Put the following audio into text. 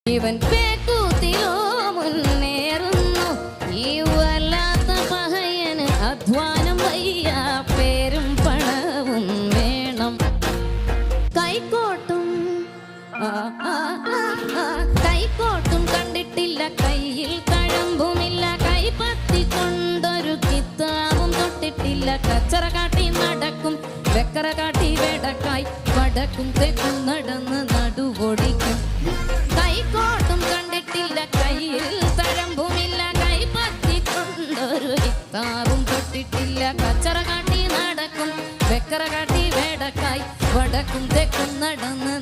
ഇവൻ പേക്കൂത്തിലോ മുന്നേറുന്നു ഈ വല്ലാത്ത പഹയന് അധ്വാനം വയ്യ പേരും പണവും വേണം കൈക്കോട്ടും കൈക്കോട്ടും കണ്ടിട്ടില്ല കയ്യിൽ തഴമ്പുമില്ല കൈപ്പത്തിക്കൊണ്ടൊരു കിത്താവും തൊട്ടിട്ടില്ല കച്ചറ കാട്ടി നടക്കും വെക്കറ കാട്ടി വേടക്കായി വടക്കും തെക്കും നടന്ന് നടുവൊടിക്കും കൈക്കോട്ടും കണ്ടിട്ടില്ല കയ്യിൽ തഴമ്പുമില്ല കൈപ്പത്തിക്കൊണ്ടൊരു കിത്താവും തൊട്ടിട്ടില്ല കച്ചറ കാട്ടി നടക്കും വെക്കറ കാട്ടി വേടക്കായി വടക്കും തെക്കും നടന്ന്